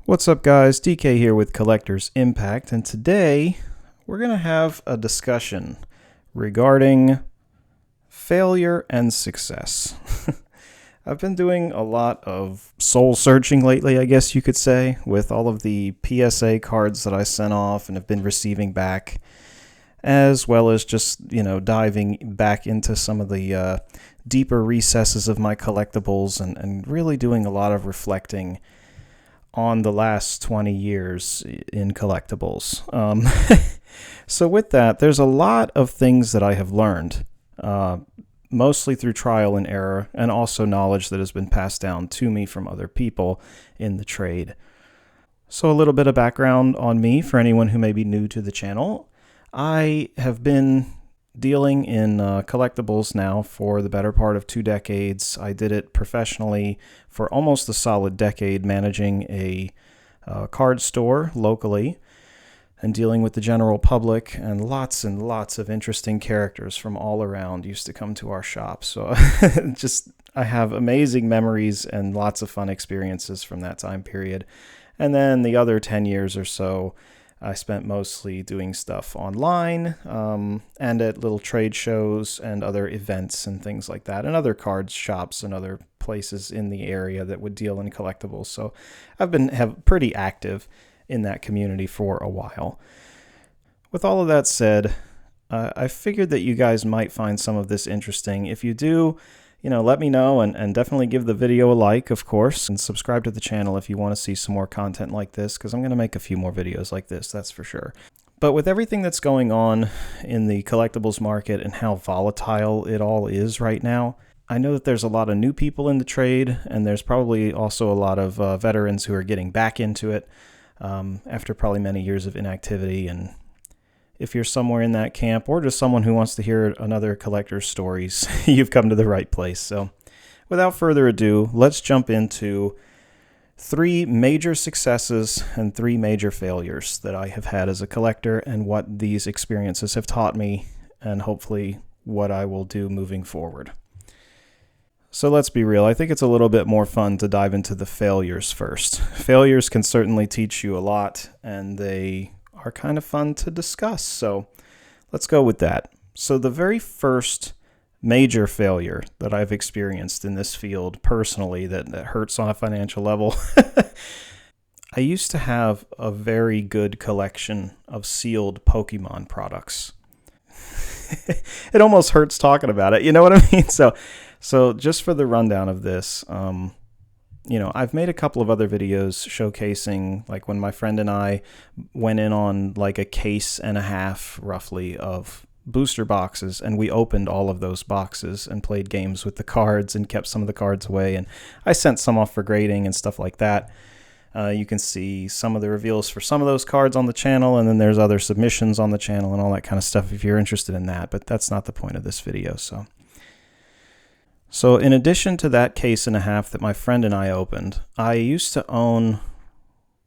What's up, guys? DK here with Collector's Impact, and today we're going to have a discussion regarding failure and success. I've been doing a lot of soul searching lately, I guess you could say, with all of the PSA cards that I sent off and have been receiving back, as well as just, diving back into some of the deeper recesses of my collectibles and really doing a lot of reflecting on the last 20 years in collectibles. So with that, there's a lot of things that I have learned, mostly through trial and error, and also knowledge that has been passed down to me from other people in the trade. So a little bit of background on me for anyone who may be new to the channel. I have been dealing in collectibles now for the better part of 2 decades. I did it professionally for almost a solid decade, managing a card store locally and dealing with the general public, and lots of interesting characters from all around used to come to our shop. So I have amazing memories and lots of fun experiences from that time period. And then the other 10 years or so, I spent mostly doing stuff online and at little trade shows and other events and things like that, and other card shops and other places in the area that would deal in collectibles. So I've been pretty active in that community for a while. With all of that said, I figured that you guys might find some of this interesting. If you do, let me know, and definitely give the video a like, of course, and subscribe to the channel if you want to see some more content like this, because I'm going to make a few more videos like this, that's for sure. But with everything that's going on in the collectibles market and how volatile it all is right now, I know that there's a lot of new people in the trade, and there's probably also a lot of veterans who are getting back into it after probably many years of inactivity. And if you're somewhere in that camp, or just someone who wants to hear another collector's stories, you've come to the right place. So without further ado, let's jump into 3 major successes and 3 major failures that I have had as a collector, and what these experiences have taught me, and hopefully what I will do moving forward. So let's be real, I think it's a little bit more fun to dive into the failures first. Failures can certainly teach you a lot, and they are kind of fun to discuss. So let's go with that. So the very first major failure that I've experienced in this field personally that hurts on a financial level, I used to have a very good collection of sealed Pokemon products. It almost hurts talking about it, you know what I mean? So just for the rundown of this, I've made a couple of other videos showcasing, like, when my friend and I went in on like a case and a half roughly of booster boxes, and we opened all of those boxes and played games with the cards and kept some of the cards away, and I sent some off for grading and stuff like that. You can see some of the reveals for some of those cards on the channel, and then there's other submissions on the channel and all that kind of stuff if you're interested in that, but that's not the point of this video. So in addition to that case and a half that my friend and I opened, I used to own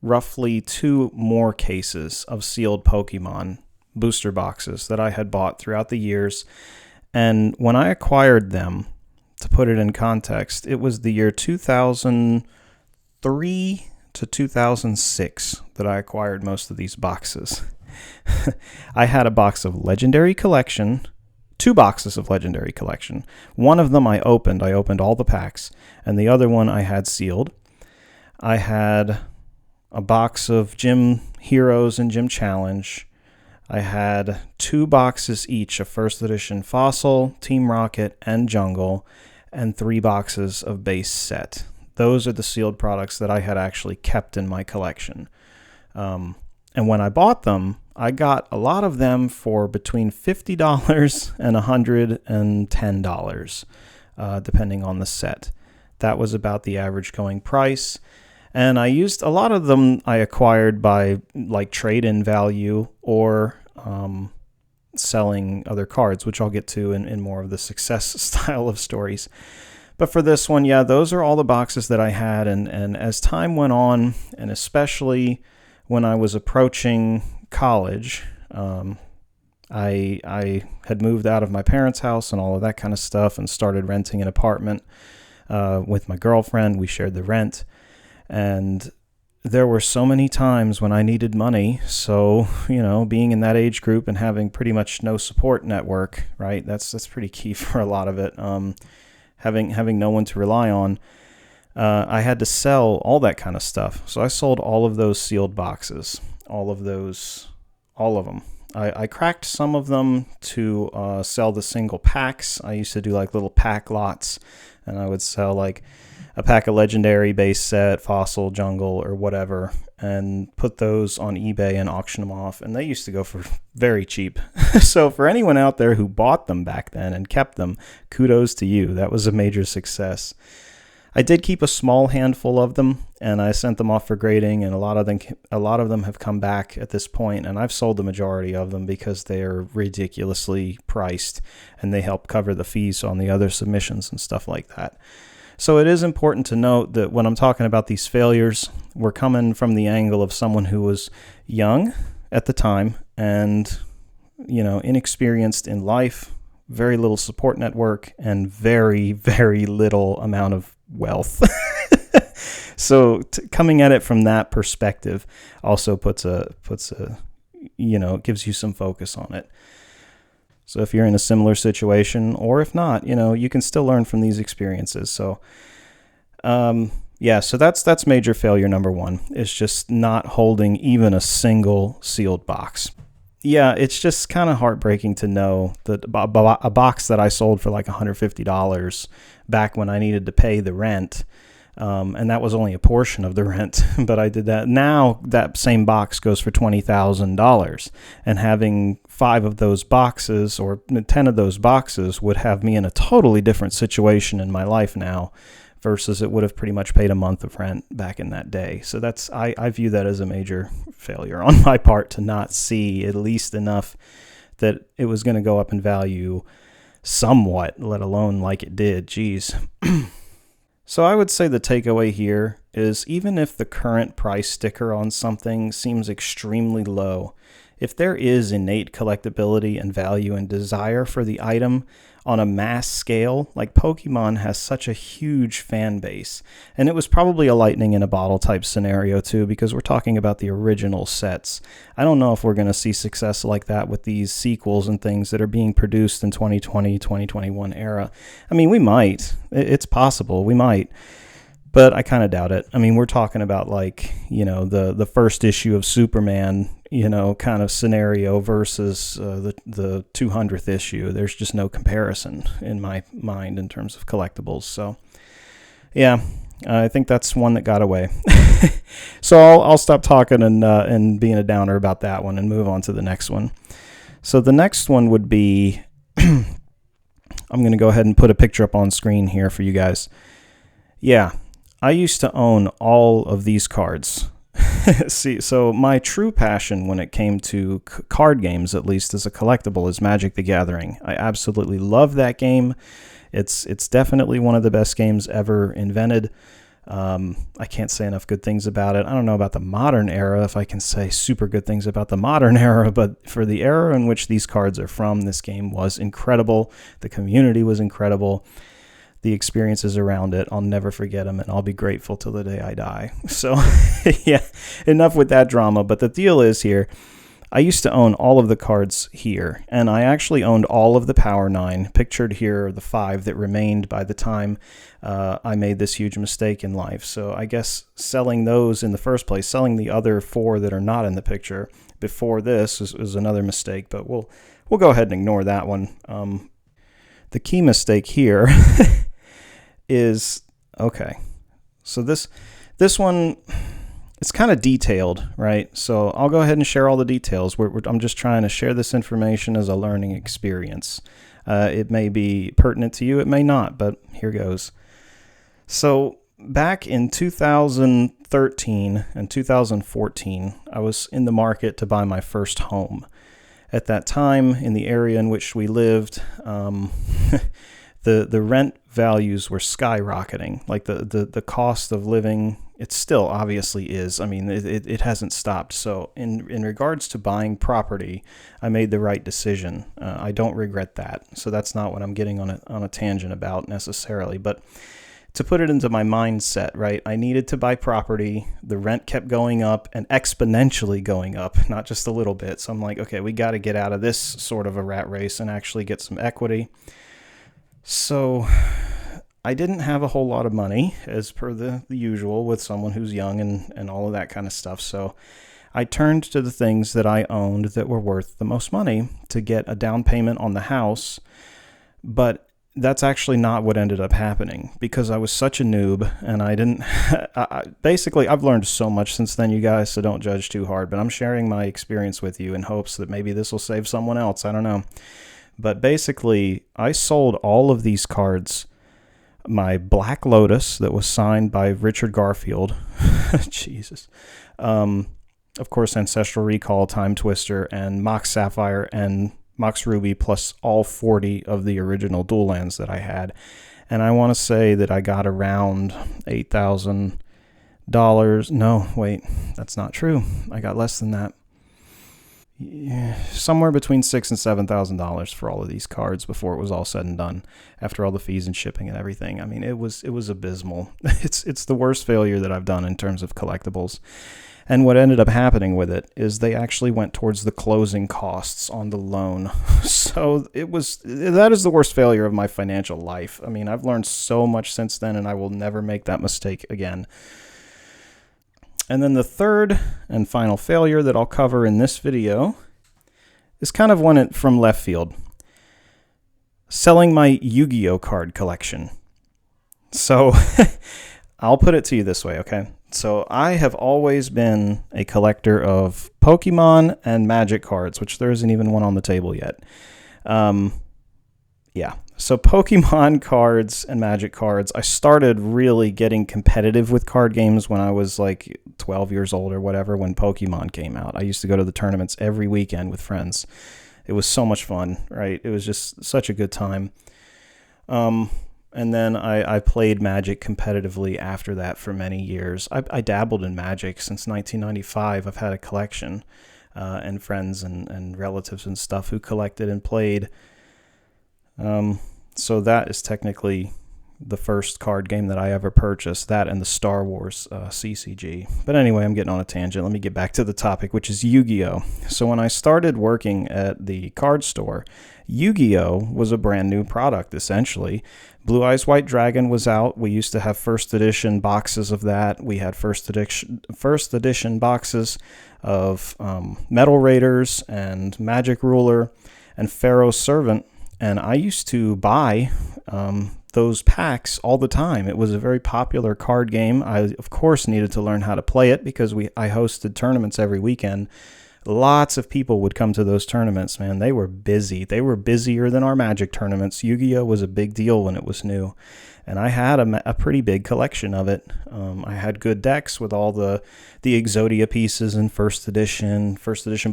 roughly 2 more cases of sealed Pokemon booster boxes that I had bought throughout the years. And when I acquired them, to put it in context, it was the year 2003 to 2006 that I acquired most of these boxes. I had a box of Legendary Collection, 2 boxes of Legendary Collection. One of them I opened all the packs, and the other one I had sealed. I had a box of Gym Heroes and Gym Challenge. I had 2 boxes each of first edition Fossil, Team Rocket, and Jungle, and 3 boxes of base set. Those are the sealed products that I had actually kept in my collection. And when I bought them, I got a lot of them for between $50 and $110, depending on the set. That was about the average going price. And I used a lot of them I acquired by like trade-in value or selling other cards, which I'll get to in more of the success style of stories. But for this one, yeah, those are all the boxes that I had. And as time went on, and especially when I was approaching college, I had moved out of my parents' house and all of that kind of stuff, and started renting an apartment with my girlfriend. We shared the rent, and there were so many times when I needed money. So, being in that age group and having pretty much no support network, right? That's pretty key for a lot of it. Having no one to rely on. I had to sell all that kind of stuff. So I sold all of those sealed boxes, all of them. I cracked some of them to sell the single packs. I used to do like little pack lots, and I would sell like a pack of legendary base set, fossil, jungle, or whatever, and put those on eBay and auction them off. And they used to go for very cheap. So for anyone out there who bought them back then and kept them, kudos to you. That was a major success. I did keep a small handful of them, and I sent them off for grading, and a lot of them have come back at this point, and I've sold the majority of them because they are ridiculously priced, and they help cover the fees on the other submissions and stuff like that. So it is important to note that when I'm talking about these failures, we're coming from the angle of someone who was young at the time and, inexperienced in life, very little support network, and very, very little amount of wealth. So coming at it from that perspective also puts a gives you some focus on it. So if you're in a similar situation, or if not, you can still learn from these experiences. So so that's major failure number one, is just not holding even a single sealed box. Yeah, it's just kind of heartbreaking to know that a box that I sold for like $150 back when I needed to pay the rent, and that was only a portion of the rent, but I did that. Now that same box goes for $20,000, and having 5 of those boxes or 10 of those boxes would have me in a totally different situation in my life now, versus it would have pretty much paid a month of rent back in that day. So I view that as a major failure on my part, to not see at least enough that it was going to go up in value somewhat, let alone like it did. Geez. So I would say the takeaway here is, even if the current price sticker on something seems extremely low, if there is innate collectability and value and desire for the item on a mass scale, like Pokemon has such a huge fan base, and it was probably a lightning in a bottle type scenario too, because we're talking about the original sets. I don't know if we're going to see success like that with these sequels and things that are being produced in 2020, 2021 era. I mean, we might. It's possible. We might. But I kind of doubt it. I mean, we're talking about like, the first issue of Superman, kind of scenario versus the 200th issue. There's just no comparison in my mind in terms of collectibles. So, yeah, I think that's one that got away. So I'll stop talking and being a downer about that one and move on to the next one. So the next one would be, I'm going to go ahead and put a picture up on screen here for you guys. Yeah. I used to own all of these cards. See, so my true passion when it came to card games, at least as a collectible, is Magic the Gathering. I absolutely love that game. It's definitely one of the best games ever invented. I can't say enough good things about it. I don't know about the modern era, if I can say super good things about the modern era, but for the era in which these cards are from, this game was incredible. The community was incredible. The experiences around it, I'll never forget them, and I'll be grateful till the day I die. So, yeah, enough with that drama. But the deal is here, I used to own all of the cards here, and I actually owned all of the Power 9. Pictured here are the 5 that remained by the time I made this huge mistake in life. So I guess selling those in the first place, selling the other 4 that are not in the picture before this was another mistake, but we'll go ahead and ignore that one. The key mistake here is, okay, so this one, it's kind of detailed, right? So I'll go ahead and share all the details. I'm just trying to share this information as a learning experience. It may be pertinent to you, it may not, but here goes. So back in 2013 and 2014, I was in the market to buy my first home. At that time, in the area in which we lived, the rent values were skyrocketing. Like the cost of living, it still obviously is. I mean, it hasn't stopped. So in regards to buying property, I made the right decision. I don't regret that. So that's not what I'm getting on a tangent about necessarily. But to put it into my mindset, right? I needed to buy property. The rent kept going up and exponentially going up, not just a little bit. So I'm like, okay, we got to get out of this sort of a rat race and actually get some equity. So I didn't have a whole lot of money, as per the usual with someone who's young and all of that kind of stuff. So I turned to the things that I owned that were worth the most money to get a down payment on the house. But that's actually not what ended up happening, because I was such a noob and I didn't basically I've learned so much since then, you guys, so don't judge too hard, but I'm sharing my experience with you in hopes that maybe this will save someone else. I don't know. But basically, I sold all of these cards. My Black Lotus that was signed by Richard Garfield. Jesus. Of course, Ancestral Recall, Time Twister, and Mox Sapphire, and Mox Ruby, plus all 40 of the original dual lands that I had. And I want to say that I got around $8,000. No, wait, that's not true. I got less than that. Yeah, somewhere between $6,000 and $7,000 for all of these cards before it was all said and done, after all the fees and shipping and everything. I mean, it was abysmal. It's the worst failure that I've done in terms of collectibles. And what ended up happening with it is they actually went towards the closing costs on the loan. So that is the worst failure of my financial life. I mean, I've learned so much since then, and I will never make that mistake again. And then the third and final failure that I'll cover in this video is kind of one from left field. Selling my Yu-Gi-Oh card collection. So I'll put it to you this way, okay? So I have always been a collector of Pokemon and Magic cards, which there isn't even one on the table yet. Yeah, so Pokemon cards and Magic cards, I started really getting competitive with card games when I was like 12 years old or whatever, when Pokemon came out. I used to go to the tournaments every weekend with friends. It was so much fun, right? It was just such a good time. And then I played Magic competitively after that for many years. I dabbled in Magic since 1995. I've had a collection, and friends and relatives and stuff who collected and played. So that is technically the first card game that I ever purchased, that and the Star Wars CCG. But anyway, I'm getting on a tangent. Let me get back to the topic, which is Yu-Gi-Oh! So when I started working at the card store, Yu-Gi-Oh! Was a brand new product, essentially. Blue Eyes White Dragon was out. We used to have first edition boxes of that. We had first edition boxes of Metal Raiders and Magic Ruler and Pharaoh's Servant. And I used to buy those packs all the time. It was a very popular card game. I, of course, needed to learn how to play it because I hosted tournaments every weekend. Lots of people would come to those tournaments, man. They were busy. They were busier than our Magic tournaments. Yu-Gi-Oh! Was a big deal when it was new. And I had a pretty big collection of it. I had good decks with all the Exodia pieces in first edition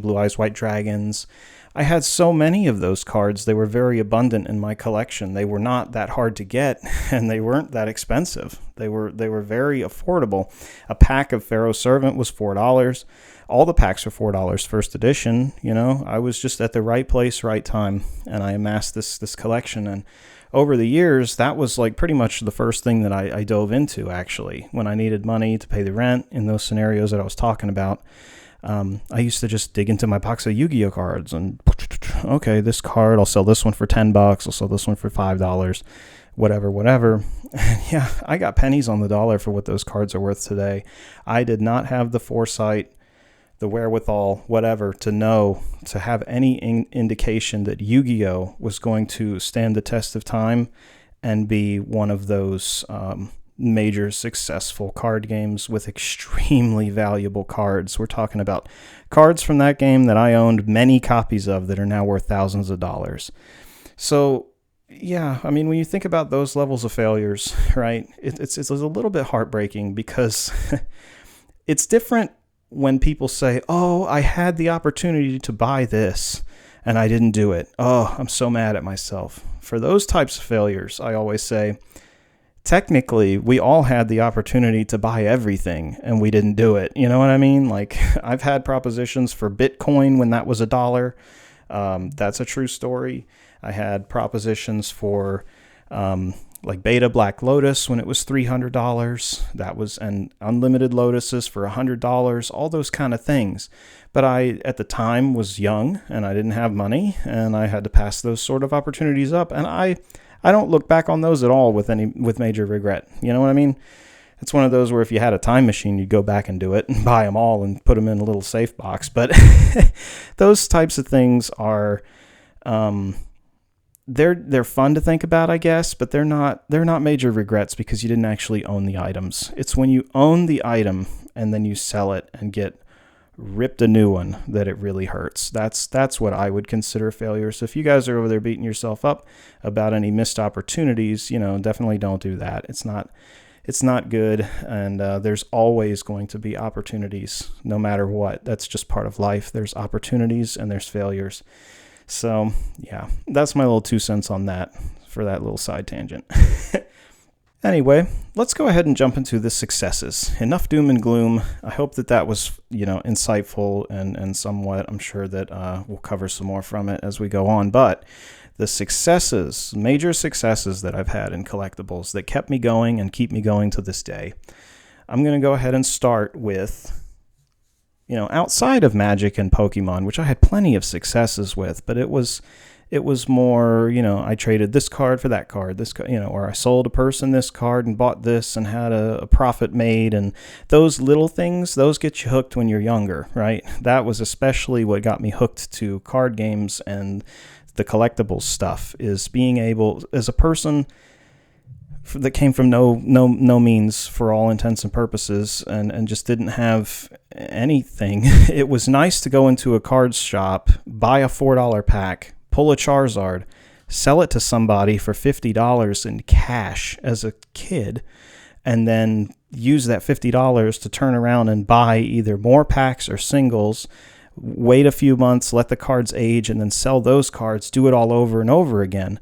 Blue Eyes White Dragons. I had so many of those cards. They were very abundant in my collection. They were not that hard to get, and they weren't that expensive. They were very affordable. A pack of Pharaoh's Servant was $4. All the packs were $4 first edition. You know, I was just at the right place, right time, and I amassed this collection. And over the years, that was like pretty much the first thing that I dove into, actually, when I needed money to pay the rent in those scenarios that I was talking about. I used to just dig into my box of Yu-Gi-Oh cards and, okay, this card, I'll sell this one for $10, I'll sell this one for $5, whatever. And yeah, I got pennies on the dollar for what those cards are worth today. I did not have the foresight, the wherewithal, whatever, to have any indication that Yu-Gi-Oh was going to stand the test of time and be one of those major successful card games with extremely valuable cards. We're talking about cards from that game that I owned many copies of that are now worth thousands of dollars. So yeah, I mean, when you think about those levels of failures, right, it's a little bit heartbreaking because it's different when people say, oh, I had the opportunity to buy this and I didn't do it. Oh, I'm so mad at myself. For those types of failures, I always say, technically, we all had the opportunity to buy everything and we didn't do it. You know what I mean? Like, I've had propositions for Bitcoin when that was $1. That's a true story. I had propositions for like Beta Black Lotus when it was $300. That was, and Unlimited Lotuses for $100, all those kind of things. But I, at the time, was young and I didn't have money and I had to pass those sort of opportunities up. And I don't look back on those at all with major regret. You know what I mean? It's one of those where if you had a time machine, you'd go back and do it and buy them all and put them in a little safe box. But those types of things are, they're fun to think about, I guess, but they're not major regrets because you didn't actually own the items. It's when you own the item and then you sell it and get ripped a new one that it really hurts. That's what I would consider failure. So if you guys are over there beating yourself up about any missed opportunities, definitely don't do that. It's not good, and there's always going to be opportunities, no matter what. That's just part of life. There's opportunities and there's failures. So, yeah, that's my little 2 cents on that for that little side tangent. Anyway, let's go ahead and jump into the successes. Enough doom and gloom. I hope that was, insightful and somewhat. I'm sure that we'll cover some more from it as we go on, but the successes, major successes that I've had in collectibles that kept me going and keep me going to this day. I'm going to go ahead and start with, outside of Magic and Pokemon, which I had plenty of successes with, but it was more, I traded this card for that card, or I sold a person this card and bought this and had a profit made. And those little things, those get you hooked when you're younger, right? That was especially what got me hooked to card games and the collectibles stuff, is being able, as a person that came from no means for all intents and purposes and just didn't have anything, it was nice to go into a card shop, buy a $4 pack, pull a Charizard, sell it to somebody for $50 in cash as a kid, and then use that $50 to turn around and buy either more packs or singles, wait a few months, let the cards age, and then sell those cards, do it all over and over again.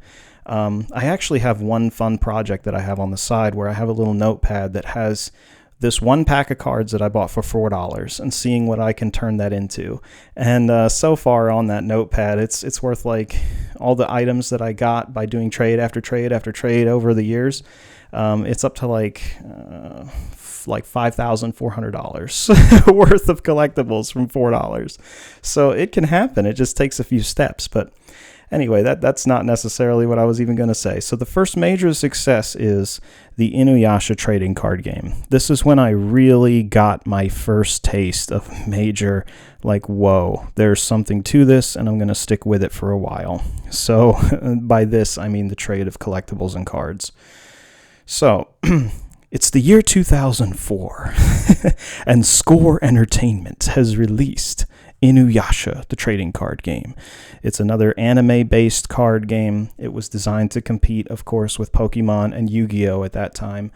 I actually have one fun project that I have on the side where I have a little notepad that has this one pack of cards that I bought for $4 and seeing what I can turn that into. And so far on that notepad, it's worth like all the items that I got by doing trade after trade after trade over the years. It's up to like $5,400 worth of collectibles from $4. So it can happen. It just takes a few steps. But anyway, that's not necessarily what I was even going to say. So the first major success is the Inuyasha trading card game. This is when I really got my first taste of major, like, whoa, there's something to this, and I'm going to stick with it for a while. So by this, I mean the trade of collectibles and cards. So it's the year 2004, and Score Entertainment has released Inuyasha, the trading card game. It's another anime-based card game. It was designed to compete, of course, with Pokemon and Yu-Gi-Oh! At that time.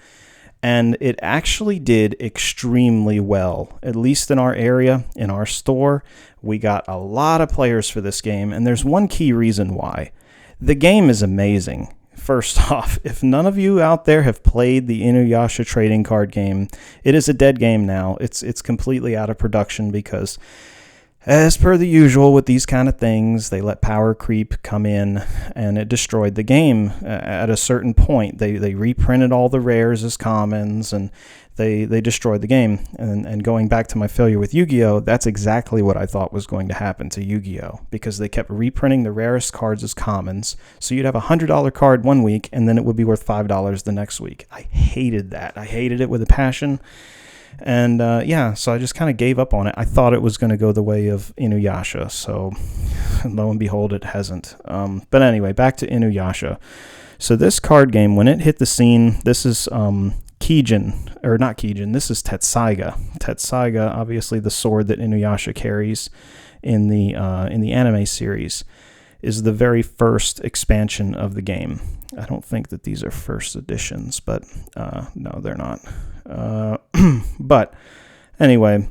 And it actually did extremely well, at least in our area, in our store. We got a lot of players for this game, and there's one key reason why. The game is amazing. First off, if none of you out there have played the Inuyasha trading card game, it is a dead game now. It's completely out of production because, as per the usual with these kind of things, they let power creep come in and it destroyed the game at a certain point. They reprinted all the rares as commons and they destroyed the game. And going back to my failure with Yu-Gi-Oh!, that's exactly what I thought was going to happen to Yu-Gi-Oh! Because they kept reprinting the rarest cards as commons. So you'd have a $100 card one week and then it would be worth $5 the next week. I hated that. I hated it with a passion. And so I just kind of gave up on it. I thought it was going to go the way of Inuyasha, so lo and behold, it hasn't. But anyway, back to Inuyasha. So this card game, when it hit the scene, this is Kijin, or not Kijin, this is Tetsaiga. Tetsaiga, obviously the sword that Inuyasha carries in the anime series, is the very first expansion of the game. I don't think that these are first editions, but no, they're not. But anyway,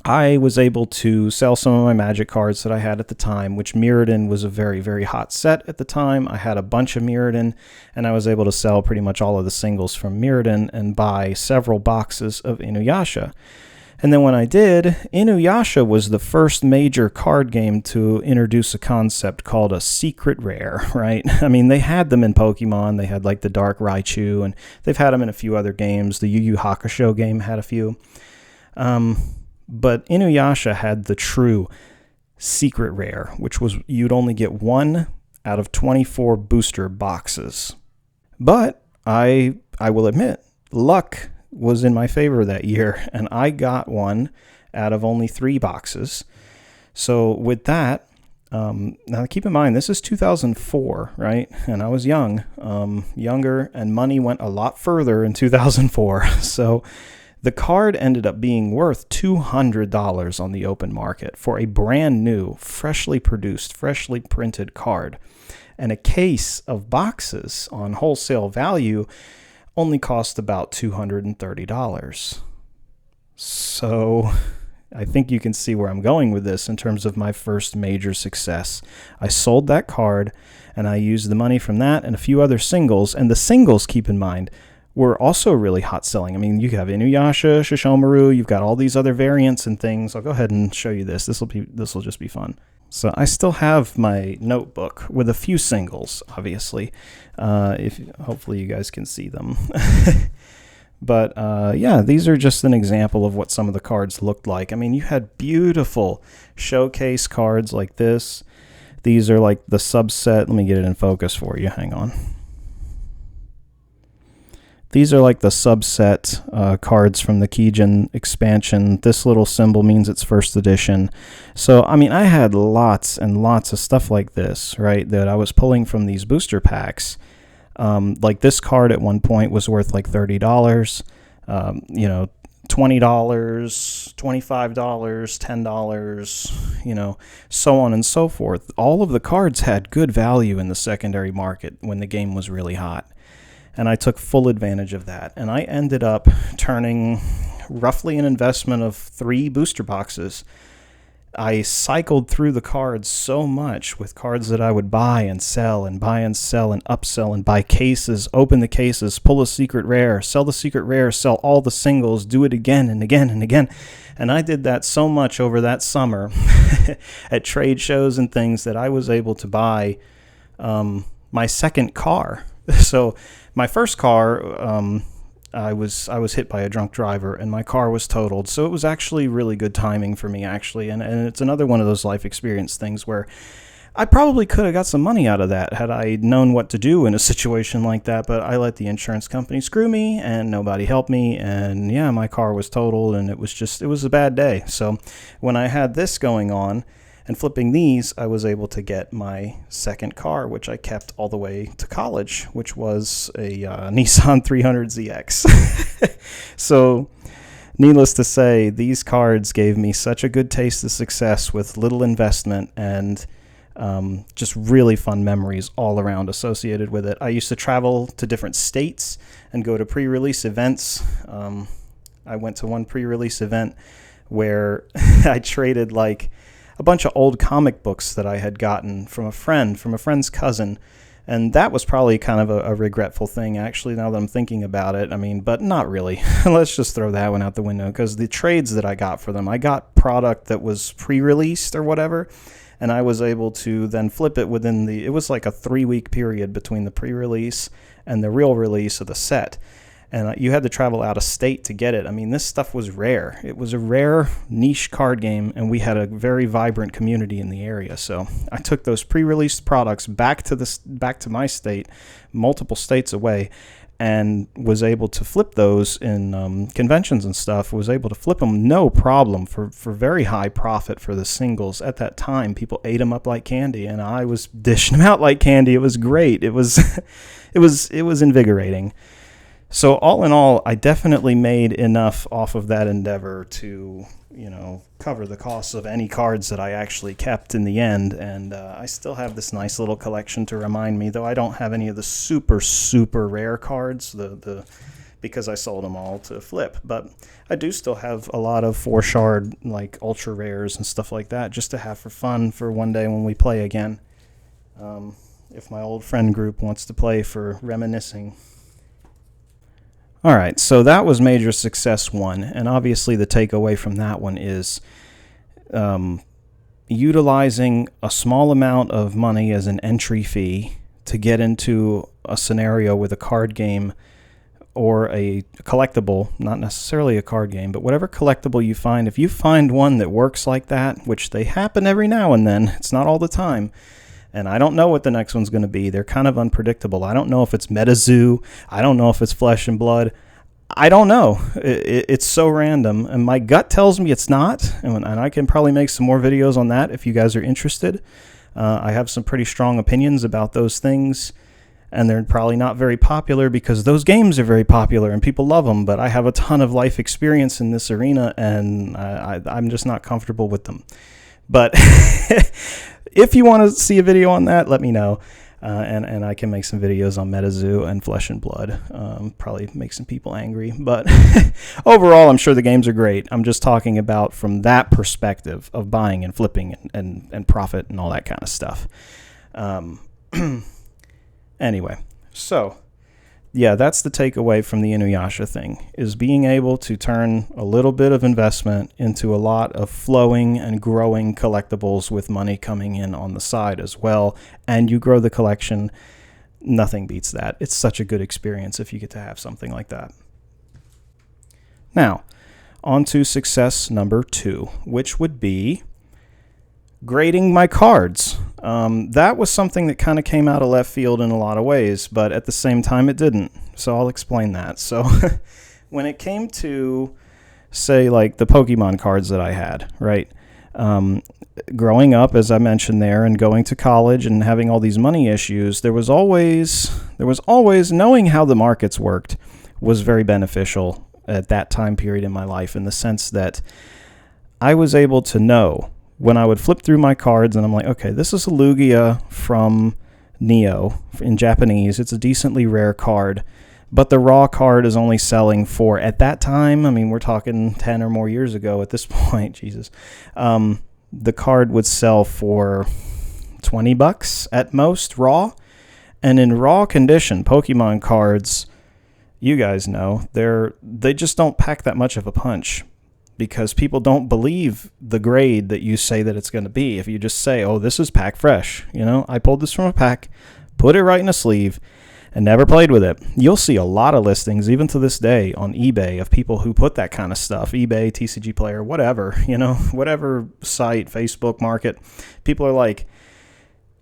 I was able to sell some of my Magic cards that I had at the time, which Mirrodin was a very, very hot set at the time. I had a bunch of Mirrodin, and I was able to sell pretty much all of the singles from Mirrodin and buy several boxes of Inuyasha. And then when I did, Inuyasha was the first major card game to introduce a concept called a secret rare, right? I mean, they had them in Pokemon. They had like the Dark Raichu, and they've had them in a few other games. The Yu Yu Hakusho game had a few. But Inuyasha had the true secret rare, which was you'd only get 1 out of 24 booster boxes. But I will admit, luck was in my favor that year, and I got 1 out of only 3 boxes. So with that, now keep in mind, this is 2004, right? And I was younger, and money went a lot further in 2004. So the card ended up being worth $200 on the open market for a brand new, freshly produced, freshly printed card. And a case of boxes on wholesale value only cost about $230. So I think you can see where I'm going with this in terms of my first major success. I sold that card, and I used the money from that and a few other singles. And the singles, keep in mind, were also really hot selling. I mean, you have Inuyasha, Shishomaru, you've got all these other variants and things. I'll go ahead and show you this. This will just be fun. So I still have my notebook with a few singles, obviously. Hopefully you guys can see them. But yeah, these are just an example of what some of the cards looked like. I mean, you had beautiful showcase cards like this. These are like the subset. Let me get it in focus for you. Hang on. These are like the subset cards from the Kijin expansion. This little symbol means it's first edition. So, I mean, I had lots and lots of stuff like this, right, that I was pulling from these booster packs. Like this card at one point was worth like $30, $20, $25, $10, so on and so forth. All of the cards had good value in the secondary market when the game was really hot. And I took full advantage of that. And I ended up turning roughly an investment of 3 booster boxes. I cycled through the cards so much with cards that I would buy and sell and buy and sell and upsell and buy cases, open the cases, pull a secret rare, sell the secret rare, sell all the singles, do it again and again and again. And I did that so much over that summer at trade shows and things that I was able to buy my second car. So my first car, I was hit by a drunk driver, and my car was totaled. So it was actually really good timing for me, actually. And it's another one of those life experience things where I probably could have got some money out of that had I known what to do in a situation like that. But I let the insurance company screw me, and nobody helped me. And yeah, my car was totaled, and it was a bad day. So when I had this going on, and flipping these, I was able to get my second car, which I kept all the way to college, which was a Nissan 300ZX. So, needless to say, these cards gave me such a good taste of success with little investment and just really fun memories all around associated with it. I used to travel to different states and go to pre-release events. I went to one pre-release event where I traded like a bunch of old comic books that I had gotten from a friend's cousin. And that was probably kind of a regretful thing, actually, now that I'm thinking about it. I mean, but not really. Let's just throw that one out the window, because the trades that I got for them, I got product that was pre-released or whatever, and I was able to then flip it it was like a 3-week period between the pre-release and the real release of the set. And you had to travel out of state to get it. I mean, this stuff was rare. It was a rare niche card game, and we had a very vibrant community in the area. So I took those pre-released products back to my state, multiple states away, and was able to flip those in conventions and stuff. Was able to flip them no problem for very high profit for the singles. At that time, people ate them up like candy, and I was dishing them out like candy. It was great. It was invigorating. So all in all, I definitely made enough off of that endeavor to, cover the costs of any cards that I actually kept in the end. And I still have this nice little collection to remind me, though I don't have any of the super, super rare cards, because I sold them all to flip. But I do still have a lot of 4-shard, like ultra rares and stuff like that, just to have for fun for one day when we play again. If my old friend group wants to play for reminiscing. All right, so that was major success one, and obviously the takeaway from that one is utilizing a small amount of money as an entry fee to get into a scenario with a card game or a collectible, not necessarily a card game, but whatever collectible you find. If you find one that works like that, which they happen every now and then, it's not all the time, and I don't know what the next one's going to be. They're kind of unpredictable. I don't know if it's MetaZoo. I don't know if it's Flesh and Blood. I don't know. It's so random, and my gut tells me it's not, and I can probably make some more videos on that if you guys are interested. I have some pretty strong opinions about those things, and they're probably not very popular because those games are very popular and people love them, but I have a ton of life experience in this arena, and I'm just not comfortable with them. But if you want to see a video on that, let me know. And I can make some videos on MetaZoo and Flesh and Blood. Probably make some people angry. But overall, I'm sure the games are great. I'm just talking about from that perspective of buying and flipping and profit and all that kind of stuff. Anyway, so yeah, that's the takeaway from the Inuyasha thing, is being able to turn a little bit of investment into a lot of flowing and growing collectibles with money coming in on the side as well, and you grow the collection. Nothing beats that. It's such a good experience if you get to have something like that. Now, on to success number 2, which would be grading my cards. That was something that kind of came out of left field in a lot of ways, but at the same time it didn't. So I'll explain that. So when it came to, say, like the Pokemon cards that I had, right? Growing up, as I mentioned there, and going to college and having all these money issues, there was always knowing how the markets worked was very beneficial at that time period in my life, in the sense that I was able to know when I would flip through my cards and I'm like, okay, this is a Lugia from Neo in Japanese. It's a decently rare card, but the raw card is only selling for, at that time, I mean, we're talking 10 or more years ago at this point, Jesus, the card would sell for $20 at most raw. And in raw condition, Pokemon cards, you guys know, they just don't pack that much of a punch, because people don't believe the grade that you say that it's going to be. If you just say, oh, this is pack fresh, I pulled this from a pack, put it right in a sleeve, and never played with it. You'll see a lot of listings, even to this day, on eBay of people who put that kind of stuff. eBay, TCG Player, whatever, whatever site, Facebook Market. People are like,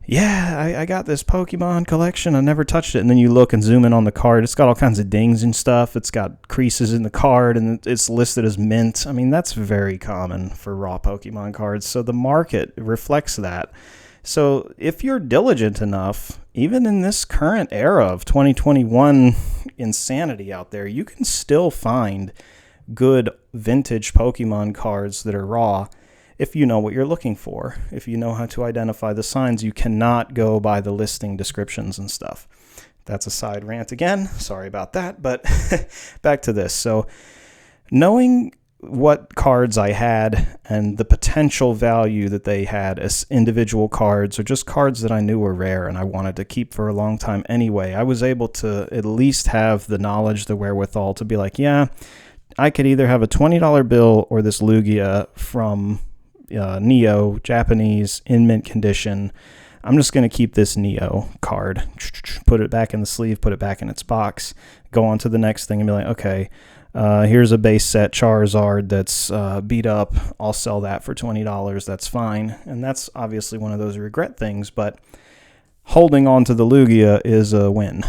yeah, I got this Pokemon collection. I never touched it. And then you look and zoom in on the card. It's got all kinds of dings and stuff. It's got creases in the card, and it's listed as mint. I mean, that's very common for raw Pokemon cards. So the market reflects that. So if you're diligent enough, even in this current era of 2021 insanity out there, you can still find good vintage Pokemon cards that are raw, if you know what you're looking for, if you know how to identify the signs. You cannot go by the listing descriptions and stuff. That's a side rant again. Sorry about that, but back to this. So knowing what cards I had and the potential value that they had as individual cards, or just cards that I knew were rare and I wanted to keep for a long time anyway, I was able to at least have the knowledge, the wherewithal to be like, yeah, I could either have a $20 bill or this Lugia from Neo, Japanese, in mint condition. I'm just going to keep this Neo card, put it back in the sleeve, put it back in its box, go on to the next thing and be like, okay, here's a base set Charizard that's beat up. I'll sell that for $20. That's fine. And that's obviously one of those regret things, but holding on to the Lugia is a win.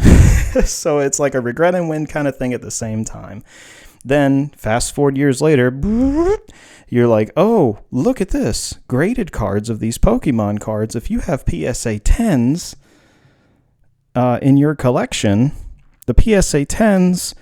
So it's like a regret and win kind of thing at the same time. Then fast forward years later, you're like, oh, look at this. Graded cards of these Pokemon cards. If you have PSA 10s in your collection, the PSA 10s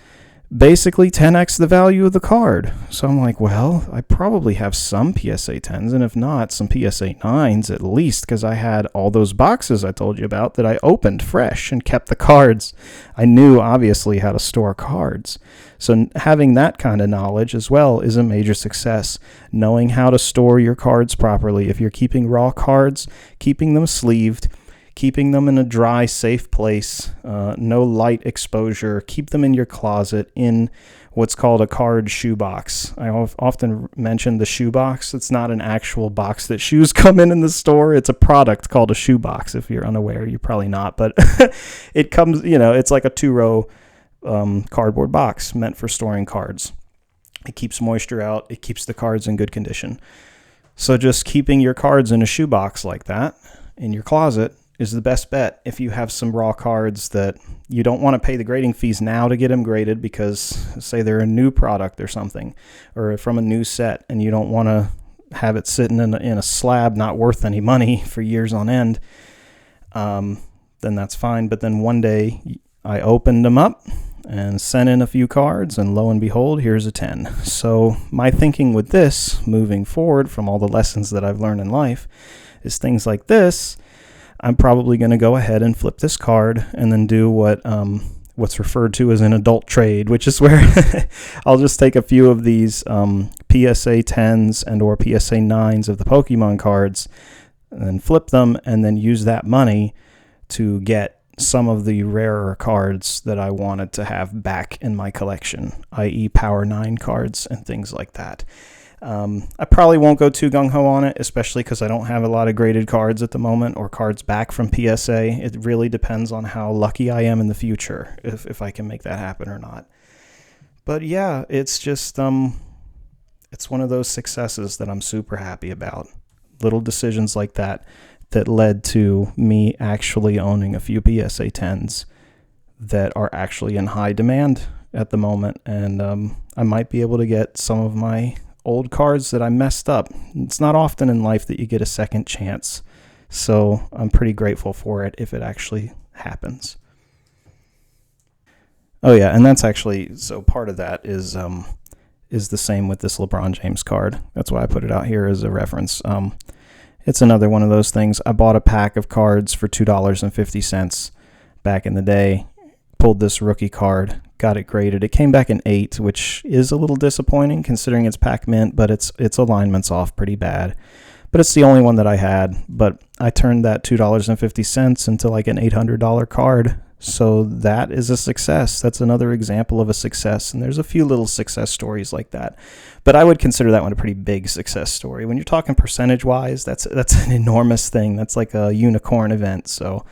basically 10x the value of the card. So I'm like, well, I probably have some PSA 10s, and if not, some PSA 9s at least, because I had all those boxes I told you about that I opened fresh and kept the cards. I knew, obviously, how to store cards. So having that kind of knowledge as well is a major success. Knowing how to store your cards properly. If you're keeping raw cards, keeping them sleeved, keeping them in a dry, safe place, no light exposure. Keep them in your closet in what's called a card shoebox. I often mention the shoebox. It's not an actual box that shoes come in the store. It's a product called a shoebox. If you're unaware, you're probably not, but it comes, it's like a 2-row cardboard box meant for storing cards. It keeps moisture out. It keeps the cards in good condition. So just keeping your cards in a shoebox like that in your closet is the best bet if you have some raw cards that you don't want to pay the grading fees now to get them graded because, say, they're a new product or something, or from a new set, and you don't want to have it sitting in a slab not worth any money for years on end, then that's fine. But then one day I opened them up and sent in a few cards, and lo and behold, here's a 10. So my thinking with this, moving forward from all the lessons that I've learned in life, is things like this. I'm probably going to go ahead and flip this card and then do what's referred to as an adult trade, which is where I'll just take a few of these PSA 10s and or PSA 9s of the Pokemon cards and then flip them and then use that money to get some of the rarer cards that I wanted to have back in my collection, i.e. Power 9 cards and things like that. I probably won't go too gung-ho on it, especially because I don't have a lot of graded cards at the moment or cards back from PSA. It really depends on how lucky I am in the future, if I can make that happen or not. But yeah, it's just, it's one of those successes that I'm super happy about. Little decisions like that led to me actually owning a few PSA 10s that are actually in high demand at the moment. And I might be able to get some of my old cards that I messed up. It's not often in life that you get a second chance, so I'm pretty grateful for it if it actually happens. Oh yeah, and that's actually, so part of that is the same with this LeBron James card. That's why I put it out here as a reference. It's another one of those things. I bought a pack of cards for $2.50 back in the day, pulled this rookie card, got it graded. It came back an 8, which is a little disappointing considering it's pack mint, but its alignment's off pretty bad. But it's the only one that I had. But I turned that $2.50 into like an $800 card. So that is a success. That's another example of a success. And there's a few little success stories like that. But I would consider that one a pretty big success story. When you're talking percentage-wise, that's an enormous thing. That's like a unicorn event. So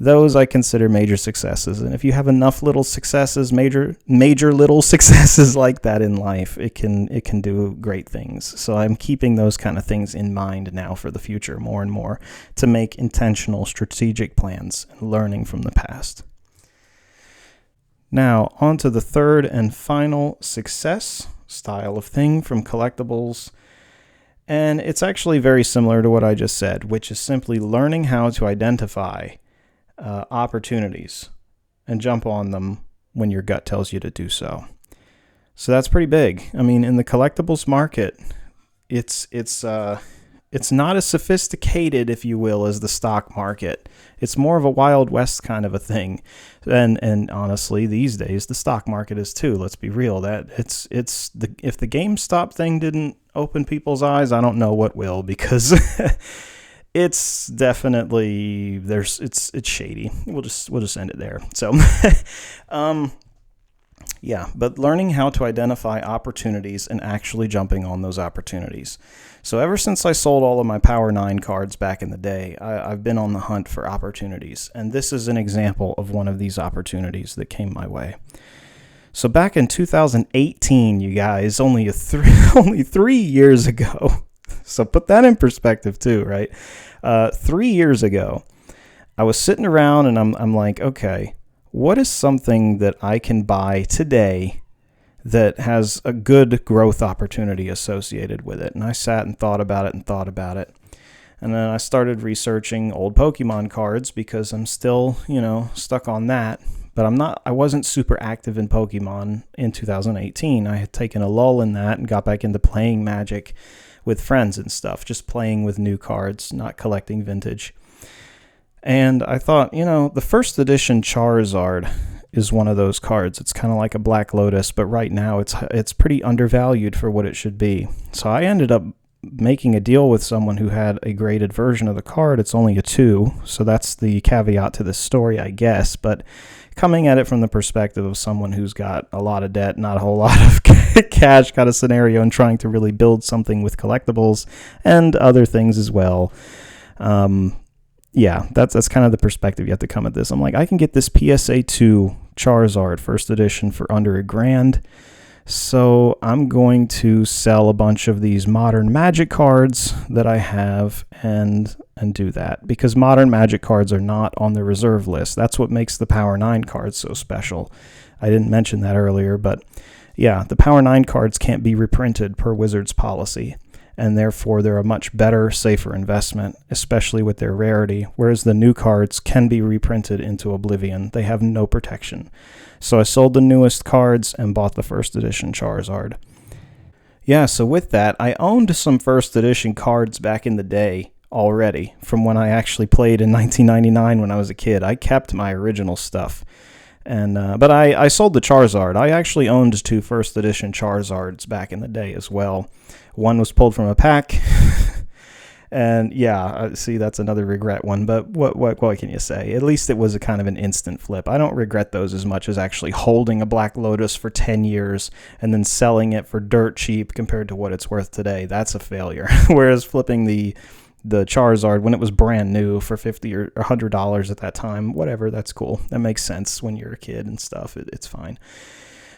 those I consider major successes. And if you have enough little successes, major little successes like that in life, it can do great things. So I'm keeping those kind of things in mind now for the future more and more to make intentional strategic plans and learning from the past. Now, on to the third and final success style of thing from collectibles. And it's actually very similar to what I just said, which is simply learning how to identify opportunities and jump on them when your gut tells you to do so. So that's pretty big. I mean, in the collectibles market, it's not as sophisticated, if you will, as the stock market. It's more of a Wild West kind of a thing. And honestly, these days the stock market is too. Let's be real. That if the GameStop thing didn't open people's eyes, I don't know what will, because it's definitely it's shady. We'll just end it there. So yeah, but learning how to identify opportunities and actually jumping on those opportunities. So ever since I sold all of my Power 9 cards back in the day, I've been on the hunt for opportunities, and this is an example of one of these opportunities that came my way. So back in 2018, you guys, only 3 years ago. So put that in perspective too, right? 3 years ago, I was sitting around and I'm like, okay, what is something that I can buy today that has a good growth opportunity associated with it? And I sat and thought about it. And then I started researching old Pokemon cards because I'm still, stuck on that. But I wasn't super active in Pokemon in 2018. I had taken a lull in that and got back into playing Magic with friends and stuff, just playing with new cards, not collecting vintage. And I thought, the first edition Charizard is one of those cards. It's kind of like a Black Lotus, but right now it's pretty undervalued for what it should be. So I ended up making a deal with someone who had a graded version of the card. It's only a 2, so that's the caveat to this story, I guess. But coming at it from the perspective of someone who's got a lot of debt, not a whole lot of cash kind of scenario, and trying to really build something with collectibles and other things as well. Yeah, that's kind of the perspective you have to come at this. I'm like, I can get this PSA 2 Charizard first edition for under $1,000. So I'm going to sell a bunch of these modern Magic cards that I have and do that, because modern Magic cards are not on the reserve list. That's what makes the Power 9 cards so special. I didn't mention that earlier, but yeah, the Power 9 cards can't be reprinted per Wizards policy, and therefore they're a much better, safer investment, especially with their rarity, whereas the new cards can be reprinted into oblivion. They have no protection. So I sold the newest cards and bought the first edition Charizard. Yeah, so with that, I owned some first edition cards back in the day already, from when I actually played in 1999 when I was a kid. I kept my original stuff. But I sold the Charizard. I actually owned 2 first edition Charizards back in the day as well. One was pulled from a pack, and yeah, see, that's another regret one. But what can you say? At least it was a kind of an instant flip. I don't regret those as much as actually holding a Black Lotus for 10 years and then selling it for dirt cheap compared to what it's worth today. That's a failure. Whereas flipping the Charizard when it was brand new for $50 or $100 at that time, whatever, that's cool. That makes sense when you're a kid and stuff. It's fine.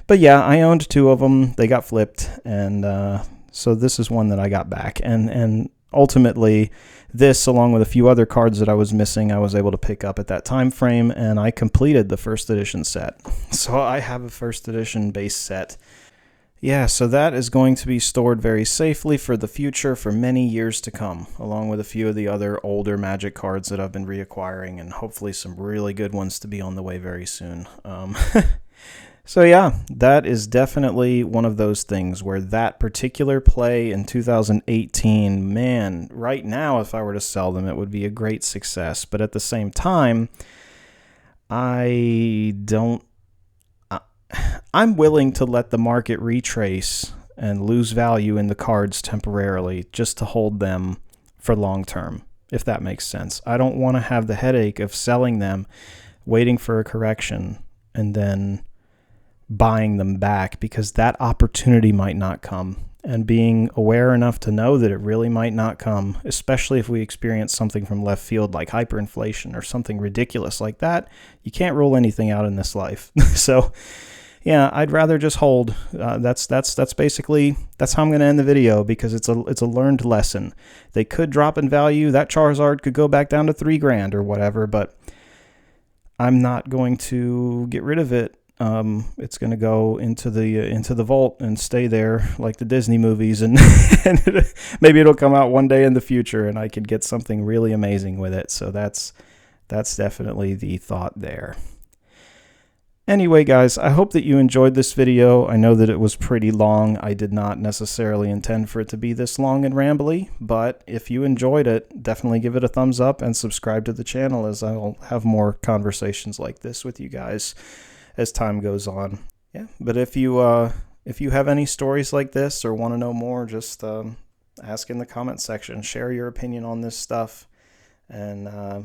But yeah, I owned 2 of them. They got flipped, and so this is one that I got back. And ultimately, this, along with a few other cards that I was missing, I was able to pick up at that time frame, and I completed the first edition set. So I have a first edition base set. Yeah, so that is going to be stored very safely for the future for many years to come, along with a few of the other older Magic cards that I've been reacquiring, and hopefully some really good ones to be on the way very soon. So yeah, that is definitely one of those things where that particular play in 2018, man, right now if I were to sell them, it would be a great success. But at the same time, I'm willing to let the market retrace and lose value in the cards temporarily just to hold them for long term, if that makes sense. I don't want to have the headache of selling them, waiting for a correction, and then buying them back, because that opportunity might not come. And being aware enough to know that it really might not come, especially if we experience something from left field like hyperinflation or something ridiculous like that, you can't rule anything out in this life. So yeah, I'd rather just hold. That's basically, that's how I'm going to end the video, because it's a learned lesson. They could drop in value. That Charizard could go back down to $3,000 or whatever, but I'm not going to get rid of it. It's going to go into the vault and stay there like the Disney movies, and, and maybe it'll come out one day in the future and I could get something really amazing with it. So that's definitely the thought there. Anyway, guys, I hope that you enjoyed this video. I know that it was pretty long. I did not necessarily intend for it to be this long and rambly, but if you enjoyed it, definitely give it a thumbs up and subscribe to the channel, as I'll have more conversations like this with you guys as time goes on. Yeah, but if you have any stories like this or want to know more, just ask in the comment section. Share your opinion on this stuff, and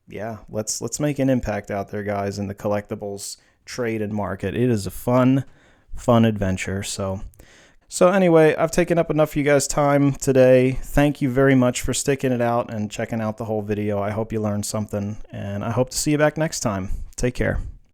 yeah, let's make an impact out there, guys, in the collectibles trade and market. It is a fun adventure. So anyway, I've taken up enough of you guys' time today. Thank you very much for sticking it out and checking out the whole video. I hope you learned something, and I hope to see you back next time. Take care.